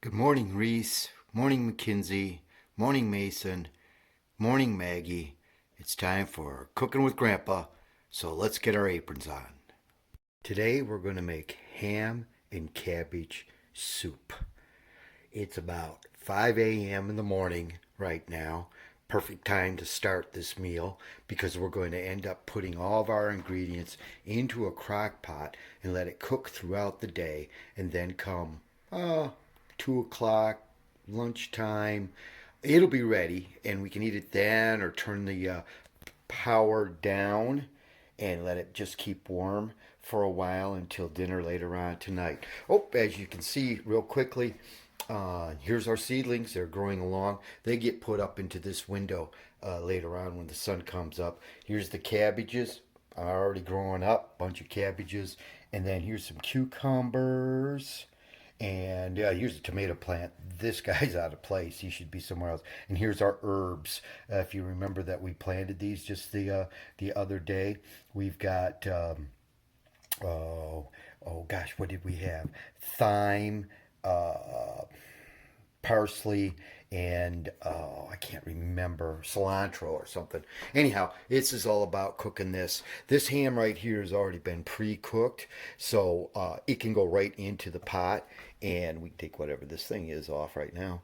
Good morning, Reese. Morning, Mackenzie. Morning, Mason. Morning, Maggie. It's time for Cooking with Grandpa, so let's get our aprons on. Today we're going to make ham and cabbage soup. It's about 5 a.m. in the morning right now. Perfect time to start this meal because we're going to end up putting all of our ingredients into a crock pot and let it cook throughout the day, and then come 2 o'clock, lunchtime, it'll be ready and we can eat it then, or turn the power down and let it just keep warm for a while until dinner later on tonight. Oh, as you can see real quickly, here's our seedlings. They're growing along. They get put up into this window later on when the sun comes up. Here's the cabbages already growing up, bunch of cabbages. And then here's some cucumbers. And here's a tomato plant. This guy's out of place. He should be somewhere else. And here's our herbs. If you remember that we planted these just the other day. We've got oh gosh, what did we have? Thyme, parsley, and I can't remember, cilantro or something. Anyhow, this is all about cooking this. This ham right here has already been pre-cooked, so it can go right into the pot, and we can take whatever this thing is off right now.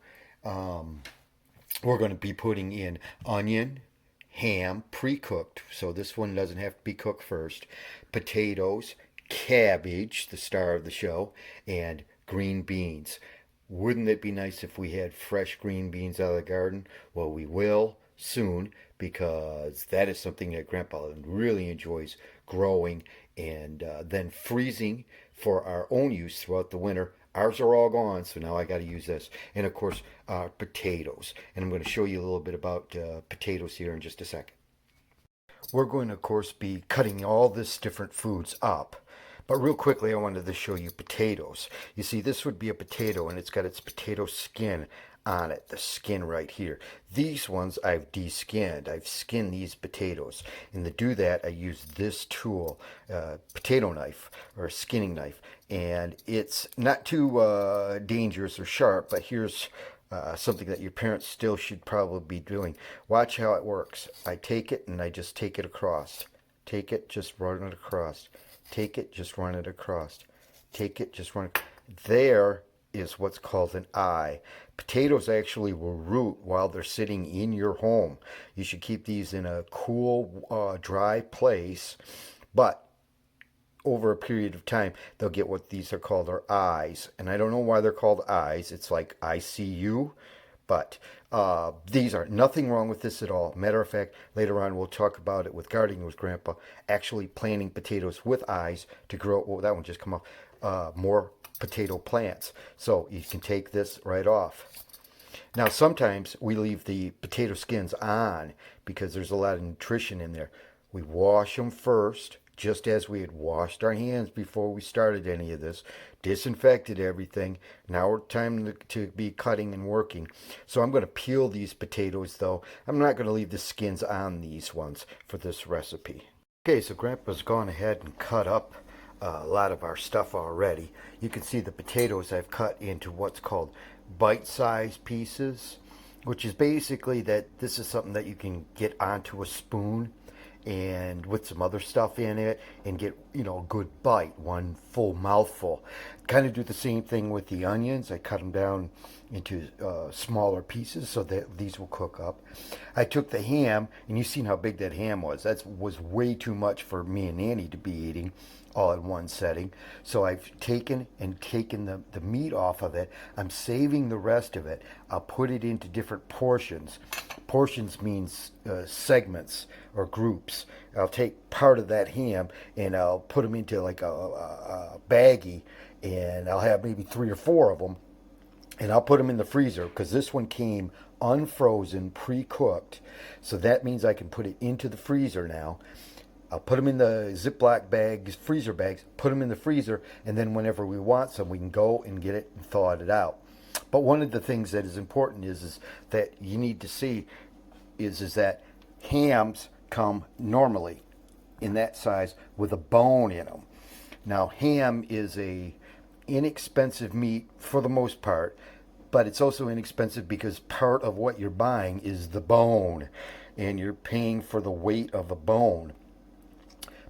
We're going to be putting in onion, ham, pre-cooked, so this one doesn't have to be cooked first, potatoes, cabbage, the star of the show, and green beans. Wouldn't it be nice if we had fresh green beans out of the garden? Well, we will soon, because that is something that Grandpa really enjoys growing and then freezing for our own use throughout the winter. Ours are all gone, so now I got to use this. And of course, potatoes. And I'm going to show you a little bit about potatoes here in just a second. We're going to, of course, be cutting all this different foods up. But real quickly, I wanted to show you potatoes. You see, this would be a potato, and it's got its potato skin on it, the skin right here. These ones I've de-skinned. I've skinned these potatoes. And to do that, I use this tool, potato knife, or a skinning knife. And it's not too dangerous or sharp, but here's something that your parents still should probably be doing. Watch how it works. I take it, and I just take it across. Take it, just run it across. Take it, just run it across. Take it, just run it. There is what's called an eye. Potatoes actually will root while they're sitting in your home. You should keep these in a cool, dry place. But over a period of time, they'll get what these are called, are eyes. And I don't know why they're called eyes. It's like ICU. But these are nothing wrong with this at all. Matter of fact, later on we'll talk about it with gardening with Grandpa, actually planting potatoes with eyes to grow. Well, that one just come off. More potato plants. So you can take this right off. Now sometimes we leave the potato skins on because there's a lot of nutrition in there. We wash them first, just as we had washed our hands before we started any of this, disinfected everything. Now we're time to be cutting and working. So I'm going to peel these potatoes, though. I'm not going to leave the skins on these ones for this recipe. Okay, so Grandpa's gone ahead and cut up a lot of our stuff already. You can see the potatoes I've cut into what's called bite-sized pieces, which is basically that this is something that you can get onto a spoon and with some other stuff in it and get, a good bite, one full mouthful. Kind of do the same thing with the onions. I cut them down into smaller pieces so that these will cook up. I took the ham, and you've seen how big that ham was. That was way too much for me and Nanny to be eating all in one setting. So I've taken the meat off of it. I'm saving the rest of it. I'll put it into different portions. Portions means segments or groups. I'll take part of that ham and I'll put them into like a baggie, and I'll have maybe 3 or 4 of them, and I'll put them in the freezer because this one came unfrozen, pre-cooked. So that means I can put it into the freezer now. I'll put them in the Ziploc bags, freezer bags, put them in the freezer, and then whenever we want some, we can go and get it and thaw it out. But one of the things that is important is that you need to see is that hams come normally in that size with a bone in them. Now, ham is a inexpensive meat for the most part. but it's also inexpensive because part of what you're buying is the bone, and you're paying for the weight of the bone.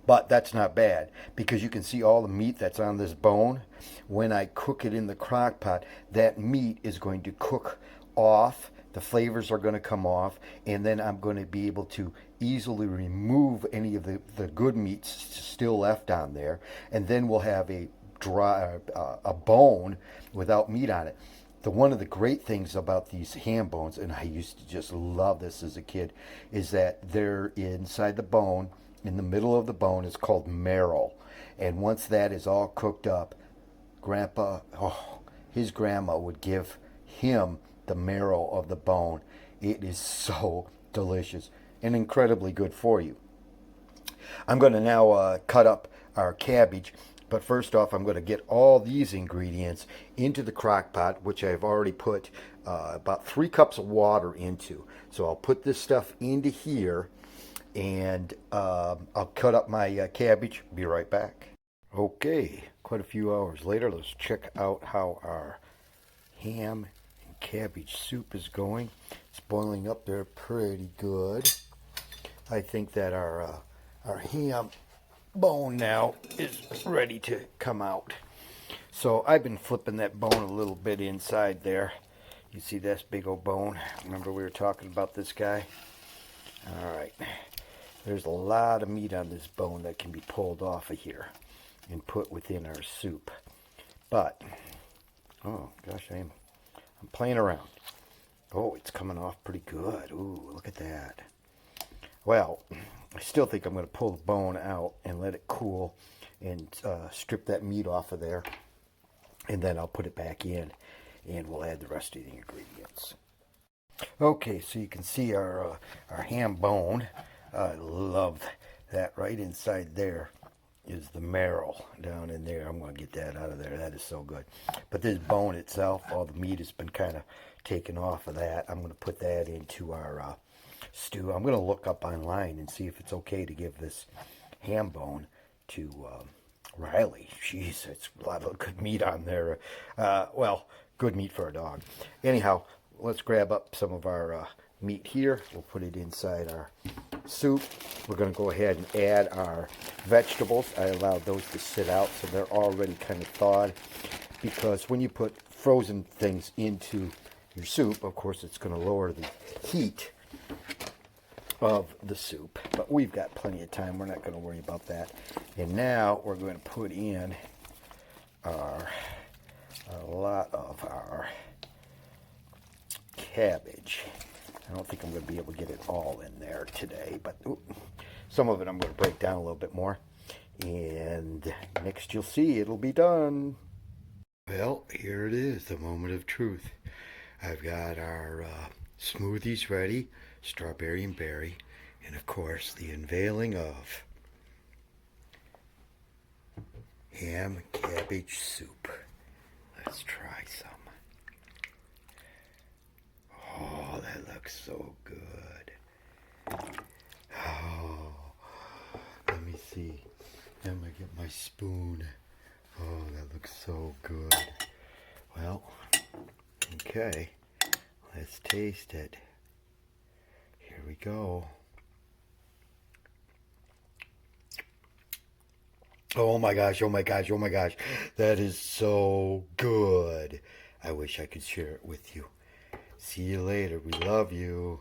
But that's not bad because you can see all the meat that's on this bone. When I cook it in the crock pot, that meat is going to cook off. The flavors are going to come off, and then I'm going to be able to easily remove any of the good meats still left on there, and then we'll have a bone without meat on it. One of the great things about these ham bones, and I used to just love this as a kid, is that they're inside the bone. In the middle of the bone is called marrow, and once that is all cooked up, his grandma would give him the marrow of the bone. It is so delicious and incredibly good for you. I'm going to now cut up our cabbage, but first off, I'm going to get all these ingredients into the crock pot, which I've already put about 3 cups of water into. So I'll put this stuff into here, and I'll cut up my cabbage. Be right back. Okay, quite a few hours later, let's check out how our ham and cabbage soup is going. It's boiling up there pretty good. I think that our ham bone now is ready to come out. So I've been flipping that bone a little bit inside there. You see this big old bone? Remember we were talking about this guy? All right. There's a lot of meat on this bone that can be pulled off of here and put within our soup. But, oh gosh, I'm playing around. Oh, it's coming off pretty good. Ooh, look at that. Well, I still think I'm going to pull the bone out and let it cool and strip that meat off of there. And then I'll put it back in and we'll add the rest of the ingredients. Okay, so you can see our ham bone. I love that. Right inside there is the marrow down in there. I'm going to get that out of there. That is so good. But this bone itself, all the meat has been kind of taken off of that. I'm going to put that into our stew. I'm going to look up online and see if it's okay to give this ham bone to Riley. Jeez, it's a lot of good meat on there. Well, good meat for a dog. Anyhow, let's grab up some of our meat here. We'll put it inside our soup. We're going to go ahead and add our vegetables. I allowed those to sit out so they're already kind of thawed, because when you put frozen things into your soup, of course it's going to lower the heat of the soup, but we've got plenty of time. We're not going to worry about that. And now we're going to put in a lot of our cabbage. I don't think I'm going to be able to get it all in there today, but some of it I'm going to break down a little bit more. And next you'll see it'll be done. Well, here it is, the moment of truth. I've got our smoothies ready, strawberry and berry, and of course the unveiling of ham cabbage soup. Let's try some. Oh, that looks so good. Oh, let me see. Let me get my spoon. Oh, that looks so good. Well, okay. Let's taste it. Here we go. Oh my gosh, oh my gosh, oh my gosh. That is so good. I wish I could share it with you. See you later. We love you.